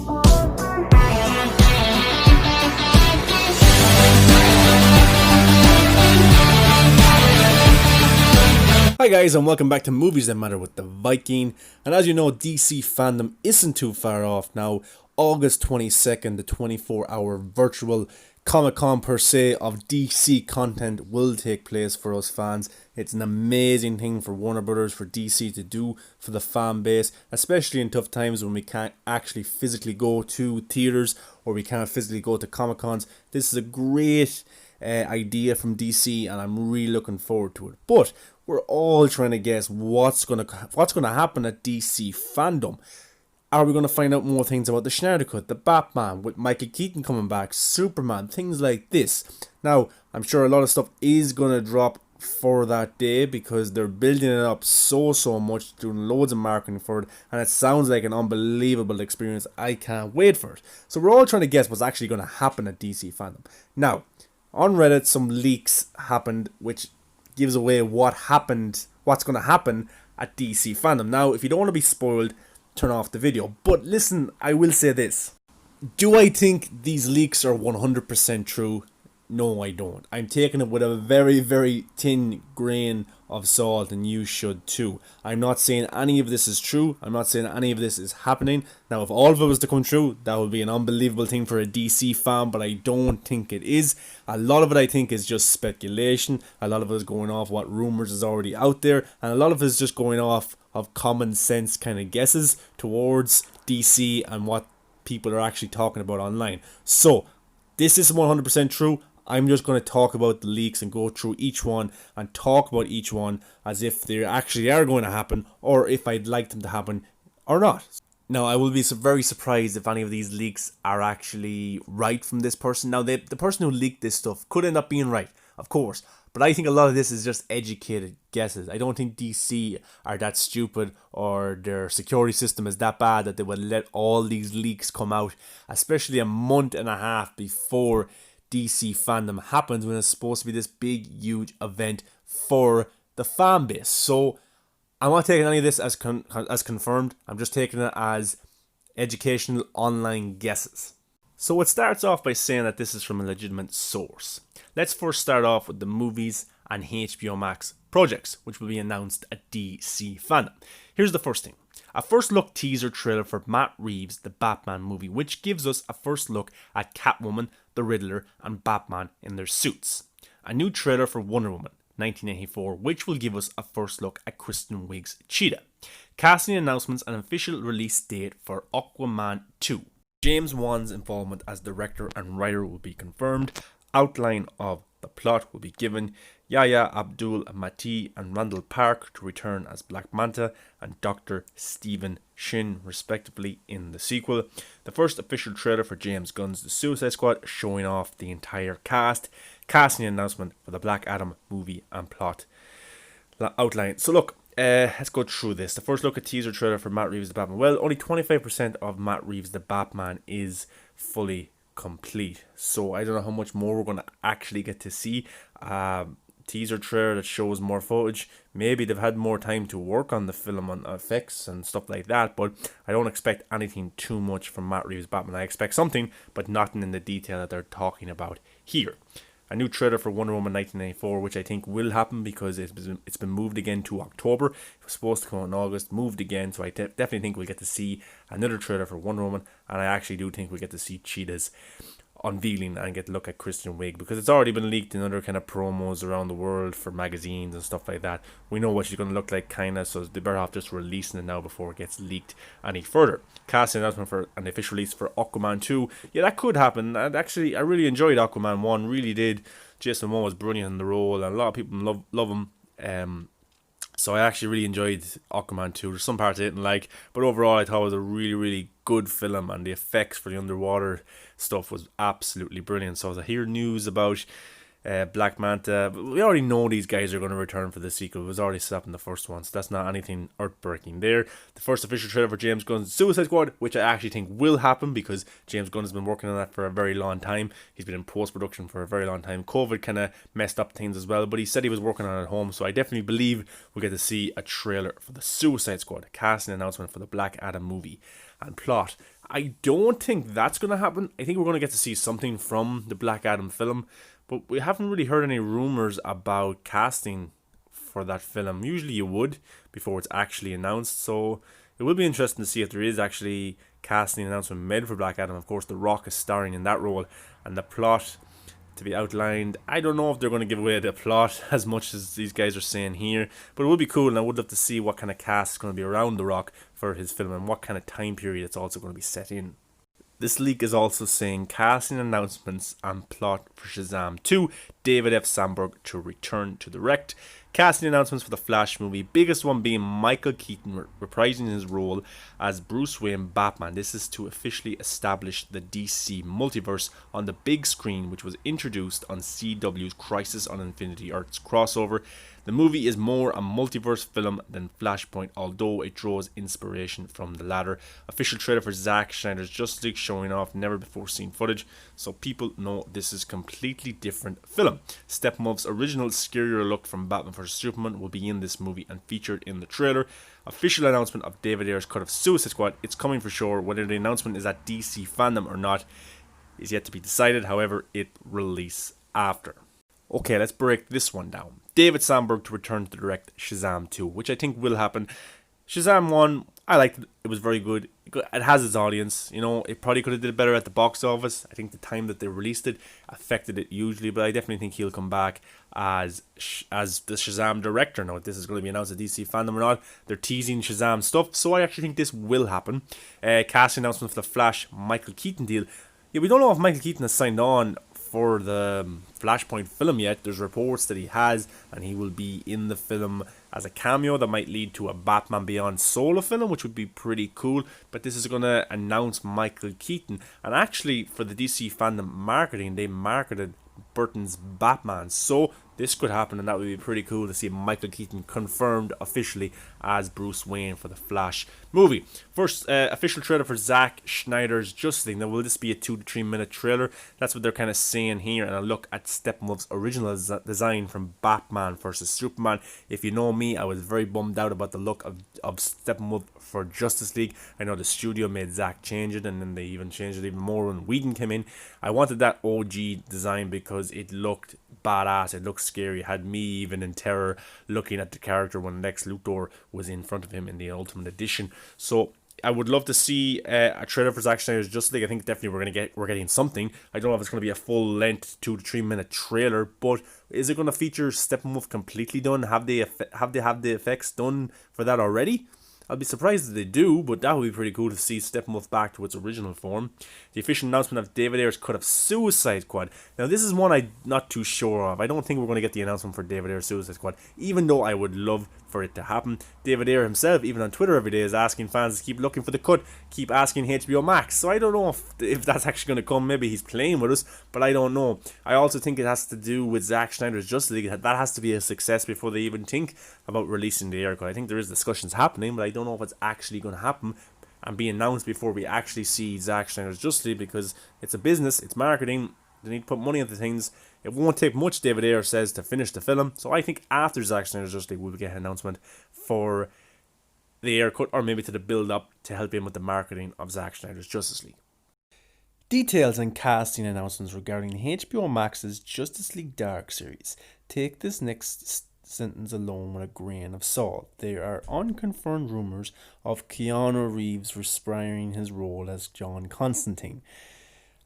Hi guys, and welcome back to Movies That Matter with the Viking. And as you know, DC fandom isn't too far off now. August 22nd, the 24-hour virtual Comic-Con per se of DC content will take place for us fans. It's an amazing thing for Warner Brothers, for DC to do for the fan base, especially in tough times when we can't actually physically go to theaters or we can't physically go to Comic-Cons. This is a great idea from DC, and I'm really looking forward to it. But we're all trying to guess what's gonna happen at DC fandom. Are we going to find out more things about the Snyder Cut, the Batman, with Michael Keaton coming back, Superman, things like this? Now, I'm sure a lot of stuff is going to drop for that day because they're building it up so much, doing loads of marketing for it, and it sounds like an unbelievable experience. I can't wait for it. So we're all trying to guess what's actually going to happen at DC fandom. Now, on Reddit, some leaks happened which gives away what's going to happen at DC fandom. Now, if you don't want to be spoiled, turn off the video. But listen, I will say this. Do I think these leaks are 100% true? No, I don't. I'm taking it with a very thin grain of salt, and you should too. I'm not saying any of this is true. I'm not saying any of this is happening. Now, if all of it was to come true, that would be an unbelievable thing for a DC fan, but I don't think it is. A lot of it, I think, is just speculation. A lot of it is going off what rumors is already out there, and a lot of it is just going off of common sense kind of guesses towards DC and what people are actually talking about online. So, this is 100% true. I'm just going to talk about the leaks and go through each one and talk about each one as if they actually are going to happen, or if I'd like them to happen or not. Now, I will be very surprised if any of these leaks are actually right from this person. Now, the person who leaked this stuff could end up being right, of course, but I think a lot of this is just educated guesses. I don't think DC are that stupid or their security system is that bad that they would let all these leaks come out, especially a month and a half before DC fandom happens, when it's supposed to be this big, huge event for the fan base. So I'm not taking any of this as confirmed. I'm just taking it as educational online guesses. So it starts off by saying that this is from a legitimate source. Let's first start off with the movies and HBO Max projects, which will be announced at DC fandom. Here's the first thing. A first look teaser trailer for Matt Reeves' The Batman movie, which gives us a first look at Catwoman, the Riddler, and Batman in their suits. A new trailer for Wonder Woman 1984, which will give us a first look at Kristen Wiig's Cheetah. Casting announcements and official release date for Aquaman 2. James Wan's involvement as director and writer will be confirmed. Outline of the plot will be given. Yahya Abdul-Mateen and Randall Park to return as Black Manta and Dr. Stephen Shin, respectively, in the sequel. The first official trailer for James Gunn's The Suicide Squad, showing off the entire cast. Casting announcement for the Black Adam movie and plot outline. So look, let's go through this. The first look at teaser trailer for Matt Reeves' The Batman. Well, only 25% of Matt Reeves' The Batman is fully complete, so I don't know how much more we're going to actually get to see. Teaser trailer that shows more footage. Maybe they've had more time to work on the film, on effects and stuff like that, but I don't expect anything too much from Matt Reeves' Batman. I expect something, but nothing in the detail that they're talking about here. A new trailer for Wonder Woman 1994, which I think will happen because it's been moved again to October. It was supposed to come out in August, moved again, so I definitely think we'll get to see another trailer for Wonder Woman, and I actually do think we'll get to see Cheetah's unveiling and get to look at Kristen Wiig, because it's already been leaked in other kind of promos around the world for magazines and stuff like that. We know what she's going to look like, kind of, so they better off just releasing it now before it gets leaked any further. Casting announcement for an official release for Aquaman 2. Yeah, that could happen. And actually, I really enjoyed Aquaman 1, really did. Jason Momoa was brilliant in the role, and a lot of people love him. So I actually really enjoyed Aquaman 2. There's some parts I didn't like, but overall I thought it was a really good film, and the effects for the underwater stuff was absolutely brilliant. So as I hear news about Black Manta. We already know these guys are going to return for the sequel. It was already set up in the first one, so that's not anything earth-breaking there. The first official trailer for James Gunn's Suicide Squad, which I actually think will happen because James Gunn has been working on that for a very long time. He's been in post-production for a very long time. COVID kind of messed up things as well, but he said he was working on it at home, so I definitely believe we'll get to see a trailer for the Suicide Squad, a casting announcement for the Black Adam movie and plot. I don't think that's going to happen. I think we're going to get to see something from the Black Adam film, but we haven't really heard any rumors about casting for that film. Usually you would before it's actually announced, so it will be interesting to see if there is actually casting announcement made for Black Adam. Of course, The Rock is starring in that role, and the plot to be outlined, I don't know if they're going to give away the plot as much as these guys are saying here, but it would be cool, and I would love to see what kind of cast is going to be around The Rock for his film and what kind of time period it's also going to be set in. This leak is also saying casting announcements and plot for Shazam 2, David F. Sandberg to return to direct. Casting announcements for the Flash movie, biggest one being Michael Keaton reprising his role as Bruce Wayne Batman. This is to officially establish the DC multiverse on the big screen, which was introduced on CW's Crisis on Infinity Earths crossover. The movie is more a multiverse film than Flashpoint, although it draws inspiration from the latter. Official trailer for Zack Snyder's Justice League showing off never before seen footage, so people know this is completely different film. Steppenwolf's original scarier look from Batman vs Superman will be in this movie and featured in the trailer. Official announcement of David Ayer's cut of Suicide Squad, it's coming for sure. Whether the announcement is at DC Fandom or not is yet to be decided, however it will release after. Okay, let's break this one down. David Sandberg to return to direct Shazam 2, which I think will happen. Shazam 1, I liked it. It was very good. It has its audience. You know, it probably could have did better at the box office. I think the time that they released it affected it hugely, but I definitely think he'll come back as the Shazam director. Now, if this is going to be announced at DC Fandom or not, they're teasing Shazam stuff, so I actually think this will happen. Casting announcement for the Flash Michael Keaton deal. Yeah, we don't know if Michael Keaton has signed on for the Flashpoint film yet. There's reports that he has, and he will be in the film as a cameo that might lead to a Batman Beyond solo film, which would be pretty cool. But this is going to announce Michael Keaton, and actually for the DC Fandom marketing, they marketed Burton's Batman, so this could happen, and that would be pretty cool to see Michael Keaton confirmed officially as Bruce Wayne for the Flash movie. First official trailer for Zack Snyder's Justice League. Now, will this be a 2 to 3 minute trailer? That's what they're kind of saying here, and a look at Steppenwolf's original design from Batman vs Superman. If you know me, I was very bummed out about the look of Steppenwolf for Justice League. I know the studio made Zack change it, and then they even changed it even more when Whedon came in. I wanted that OG design because it looked badass, it looked scary, it had me even in terror looking at the character when Lex Luthor was in front of him in the Ultimate Edition. So I would love to see a trailer for Zack Snyder's Justice League. I think definitely we're getting something. I don't know if it's going to be a full length 2 to 3 minute trailer, but is it going to feature Steppenwolf completely done? Have they have the effects done for that already? I'll be surprised if they do, but that would be pretty cool to see Steppenwolf back to its original form. The official announcement of David Ayer's cut of Suicide Squad. Now, this is one I'm not too sure of. I don't think we're going to get the announcement for David Ayer's Suicide Squad, even though I would love for it to happen. David Ayer himself, even on Twitter every day, is asking fans to keep looking for the cut, keep asking HBO Max. So I don't know if that's actually going to come. Maybe he's playing with us, but I don't know. I also think it has to do with Zack Snyder's Justice League. That has to be a success before they even think about releasing the Ayer cut. I think there is discussions happening, but I don't know if it's actually going to happen and be announced before we actually see Zack Snyder's Justice League, because it's a business, it's marketing, they need to put money into things. It won't take much, David Ayer says, to finish the film. So I think after Zack Snyder's Justice League, we'll get an announcement for the Ayer cut, or maybe to the build-up to help in with the marketing of Zack Snyder's Justice League. Details and casting announcements regarding HBO Max's Justice League Dark series. Take this next sentence alone with a grain of salt. There are unconfirmed rumours of Keanu Reeves reprising his role as John Constantine.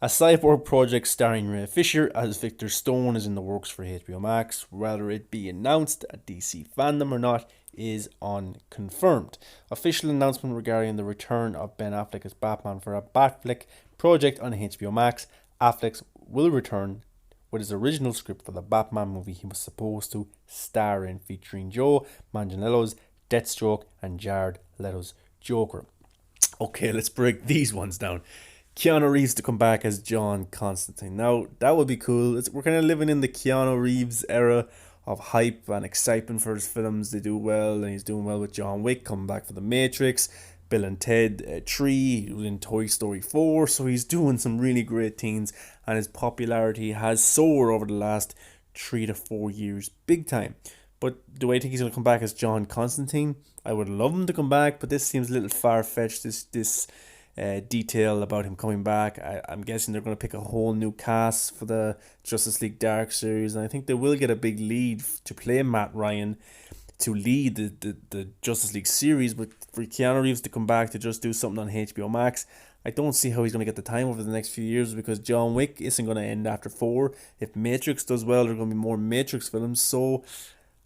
A cyborg project starring Ray Fisher as Victor Stone is in the works for HBO Max. Whether it be announced at DC Fandom or not is unconfirmed. Official announcement regarding the return of Ben Affleck as Batman for a Batfleck project on HBO Max. Affleck will return with his original script for the Batman movie he was supposed to star in, featuring Joe Manganiello's Deathstroke and Jared Leto's Joker. Okay, let's break these ones down. Keanu Reeves to come back as John Constantine. Now, that would be cool. We're kind of living in the Keanu Reeves era of hype and excitement for his films. They do well, and he's doing well with John Wick, coming back for The Matrix, Bill and Ted 3, he was in Toy Story 4, so he's doing some really great things, and his popularity has soared over the last 3 to 4 years, big time. But do I think he's going to come back as John Constantine? I would love him to come back, but this seems a little far-fetched, this detail about him coming back. I'm guessing they're going to pick a whole new cast for the Justice League Dark series, and I think they will get a big lead to play Matt Ryan to lead the Justice League series, but for Keanu Reeves to come back to just do something on HBO Max, I don't see how he's going to get the time over the next few years, because John Wick isn't going to end after 4. If Matrix does well, there are going to be more Matrix films, so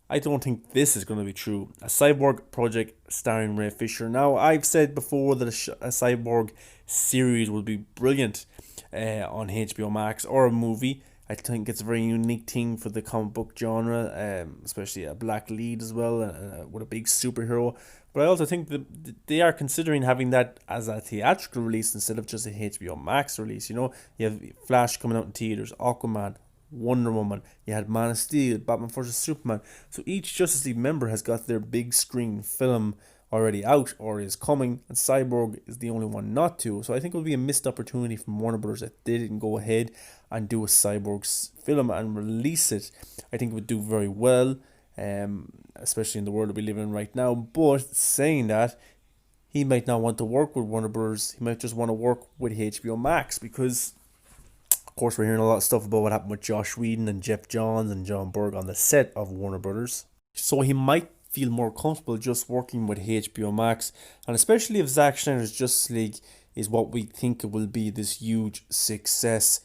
I don't think this is going to be true. A Cyborg project starring Ray Fisher. Now, I've said before that a Cyborg series would be brilliant on HBO Max, or a movie. I think it's a very unique thing for the comic book genre, especially a black lead as well, with a big superhero. But I also think that they are considering having that as a theatrical release instead of just a HBO Max release. You know, you have Flash coming out in theaters, Aquaman, Wonder Woman, you had Man of Steel, Batman vs Superman. So each Justice League member has got their big screen film already out or is coming, and Cyborg is the only one not to. So I think it would be a missed opportunity from Warner Brothers that they didn't go ahead and do a Cyborg film and release it. I think it would do very well, especially in the world that we live in right now. But saying that, he might not want to work with Warner Brothers. He might just want to work with HBO Max, because of course we're hearing a lot of stuff about what happened with Josh Whedon and Jeff Johns and John Berg on the set of Warner Brothers. So he might feel more comfortable just working with HBO Max, and especially if Zack Snyder's Justice League is what we think it will be, this huge success,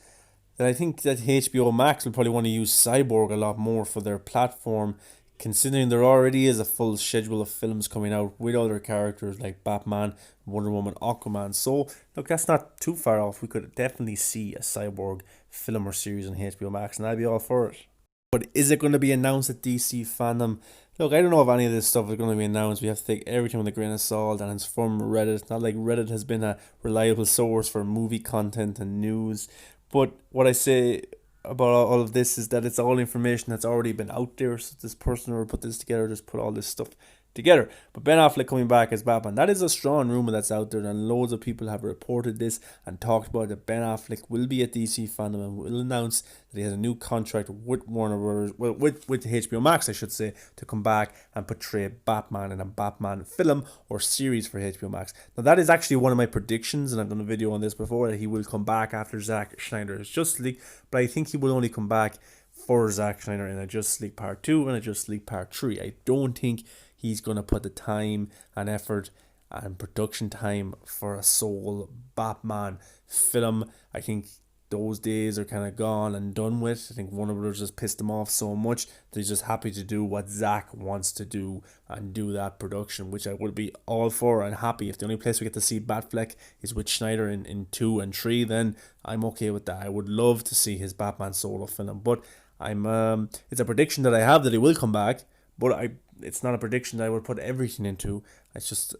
then I think that HBO Max will probably want to use Cyborg a lot more for their platform, considering there already is a full schedule of films coming out with other characters like Batman, Wonder Woman, Aquaman. So look, that's not too far off. We could definitely see a Cyborg film or series on HBO Max, and I'd be all for it. But is it going to be announced at DC Fandom? Look, I don't know if any of this stuff is going to be announced. We have to take everything with a grain of salt, and it's from Reddit. It's not like Reddit has been a reliable source for movie content and news. But what I say about all of this is that it's all information that's already been out there. So this person who put this together just put all this stuff together. But Ben Affleck coming back as Batman, that is a strong rumor that's out there, and loads of people have reported this and talked about that Ben Affleck will be at DC Fandom and will announce that he has a new contract with Warner Brothers, well, with HBO Max, I should say, to come back and portray Batman in a Batman film or series for HBO Max. Now that is actually one of my predictions, and I've done a video on this before, that he will come back after Zack Snyder's Justice League, but I think he will only come back for Zack Snyder in a Justice League Part 2 and a Justice League Part 3. I don't think he's going to put the time and effort and production time for a sole Batman film. I think those days are kind of gone and done with. I think Warner Brothers just pissed him off so much that he's just happy to do what Zack wants to do and do that production, which I would be all for and happy. If the only place we get to see Batfleck is with Schneider in 2 and 3, then I'm okay with that. I would love to see his Batman solo film, but it's a prediction that I have that he will come back, but it's not a prediction that I would put everything into. It's just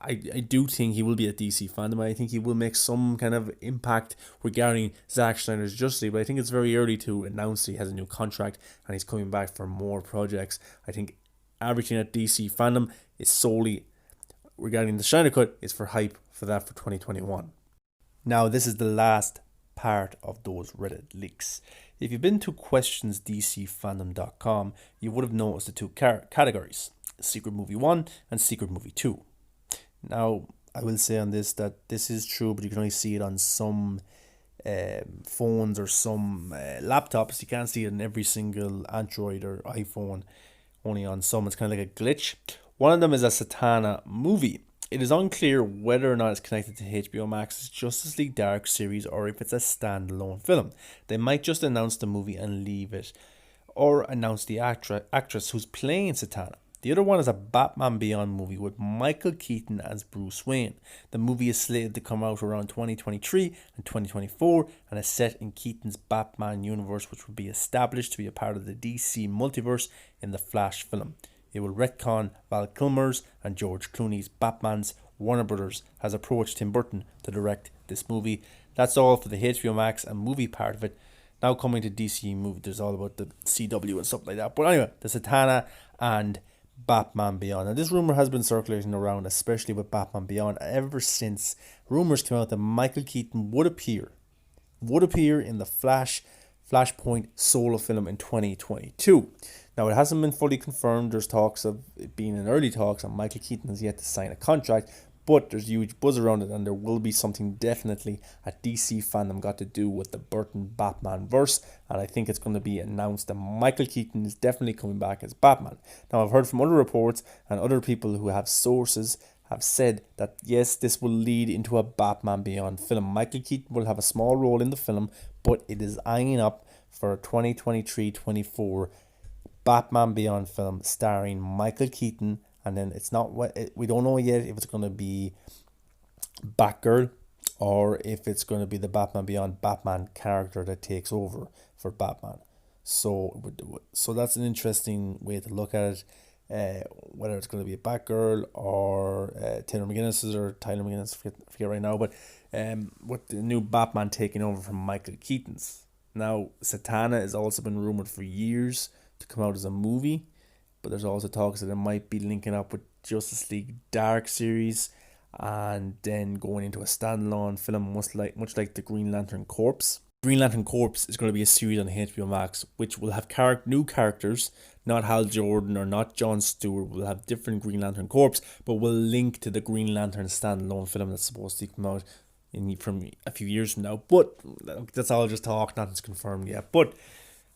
I do think he will be at DC Fandom. I think he will make some kind of impact regarding Zack Snyder's Justice League, but I think it's very early to announce he has a new contract and he's coming back for more projects. I think everything at DC Fandom is solely regarding the Snyder Cut is for hype for that for 2021. Now this is the last part of those Reddit leaks. If you've been to questionsdcfandom.com, you would have noticed the two categories, Secret Movie 1 and Secret Movie 2. Now, I will say on this that this is true, but you can only see it on some phones or some laptops. You can't see it in every single Android or iPhone, only on some. It's kind of like a glitch. One of them is a Satana movie. It is unclear whether or not it's connected to HBO Max's Justice League Dark series or if it's a standalone film. They might just announce the movie and leave it, or announce the actress who's playing Satana. The other one is a Batman Beyond movie with Michael Keaton as Bruce Wayne. The movie is slated to come out around 2023 and 2024 and is set in Keaton's Batman universe, which will be established to be a part of the DC multiverse in the Flash film. It will retcon Val Kilmer's and George Clooney's Batman's Warner Brothers has approached Tim Burton to direct this movie. That's all for the HBO Max and movie part of it. Now coming to DC movie, there's all about the CW and stuff like that. But anyway, the Satana and Batman Beyond. Now this rumor has been circulating around, especially with Batman Beyond, ever since rumors came out that Michael Keaton would appear in the Flashpoint solo film in 2022. Now, it hasn't been fully confirmed. There's talks of it being in early talks, and Michael Keaton has yet to sign a contract, but there's huge buzz around it, and there will be something definitely at DC Fandom got to do with the Burton Batman verse, and I think it's going to be announced that Michael Keaton is definitely coming back as Batman. Now, I've heard from other reports and other people who have sources have said that yes, this will lead into a Batman Beyond film. Michael Keaton will have a small role in the film, but it is eyeing up for a 2023-24 Batman Beyond film starring Michael Keaton, and then it's not what we don't know yet if it's going to be Batgirl or if it's going to be the Batman Beyond Batman character that takes over for Batman. So that's an interesting way to look at it. Whether it's going to be a Batgirl or Tyler McGinnis, forget right now, but with the new Batman taking over from Michael Keaton's. Now, Satana has also been rumored for years to come out as a movie, but there's also talks that it might be linking up with Justice League Dark series and then going into a standalone film, much like the Green Lantern Corps. Green Lantern Corps is going to be a series on HBO Max, which will have new characters, not Hal Jordan or not Jon Stewart. Will have different Green Lantern Corps, but will link to the Green Lantern standalone film that's supposed to come out from a few years from now. But that's all just talk, nothing's confirmed yet. But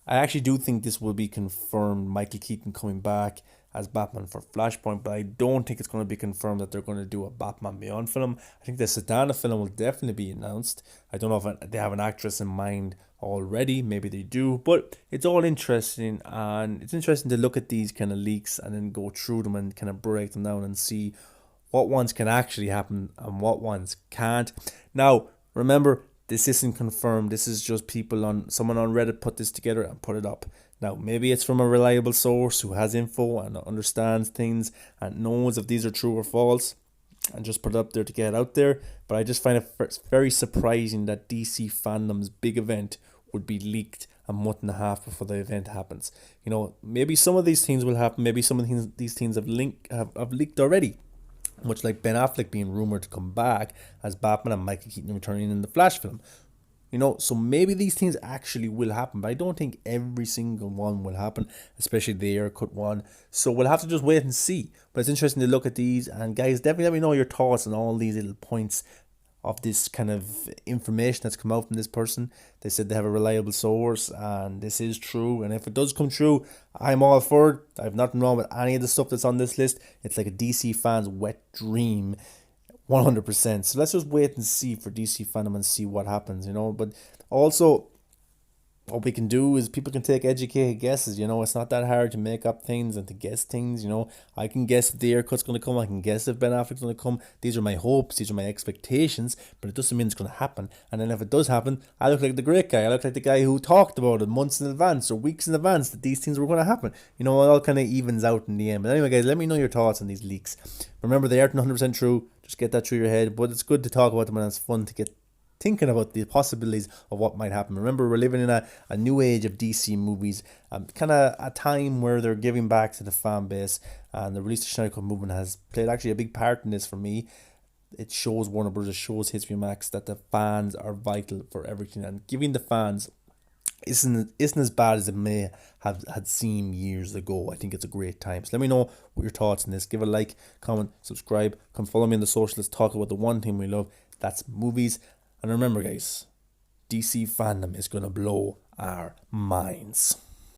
I actually do think this will be confirmed, Michael Keaton coming back as Batman for Flashpoint, but I don't think it's going to be confirmed that they're going to do a Batman Beyond film. I think the Satana film will definitely be announced. I don't know if they have an actress in mind already, maybe they do, but it's all interesting, and it's interesting to look at these kind of leaks and then go through them and kind of break them down and see what ones can actually happen and what ones can't. Now, remember, this isn't confirmed. This is just someone on Reddit put this together and put it up. Now, maybe it's from a reliable source who has info and understands things and knows if these are true or false and just put it up there to get it out there. But I just find it very surprising that DC Fandom's big event would be leaked a month and a half before the event happens. You know, maybe some of these things will happen. Maybe some of these things have leaked already. Much like Ben Affleck being rumored to come back as Batman and Michael Keaton returning in the Flash film. You know, so maybe these things actually will happen, but I don't think every single one will happen, especially the air-cut one. So we'll have to just wait and see. But it's interesting to look at these, and guys, definitely let me know your thoughts on all these little points of this kind of information that's come out from this person. They said they have a reliable source, and this is true, and if it does come true, I'm all for it. I have nothing wrong with any of the stuff that's on this list. It's like a DC fan's wet dream, 100%. So let's just wait and see for DC Fandom and see what happens, you know. But also, what we can do is people can take educated guesses, you know. It's not that hard to make up things and to guess things, you know. I can guess if the aircut's going to come. I can guess if Ben Affleck's going to come. These are my hopes. These are my expectations. But it doesn't mean it's going to happen. And then if it does happen, I look like the great guy. I look like the guy who talked about it months in advance or weeks in advance that these things were going to happen. You know, it all kind of evens out in the end. But anyway, guys, let me know your thoughts on these leaks. Remember, they aren't 100% true. Just get that through your head. But it's good to talk about them, and it's fun to get thinking about the possibilities of what might happen. Remember, we're living in a new age of DC movies, kind of a time where they're giving back to the fan base, and the Release the Snyder Cut movement has played actually a big part in this for me. It shows Warner Bros., it shows HBO Max that the fans are vital for everything, and giving the fans isn't as bad as it may have had seemed years ago. I think it's a great time. So let me know what your thoughts on this. Give a like, comment, subscribe, come follow me on the socials. Let's talk about the one thing we love, that's movies. And remember, guys, DC Fandom is going to blow our minds.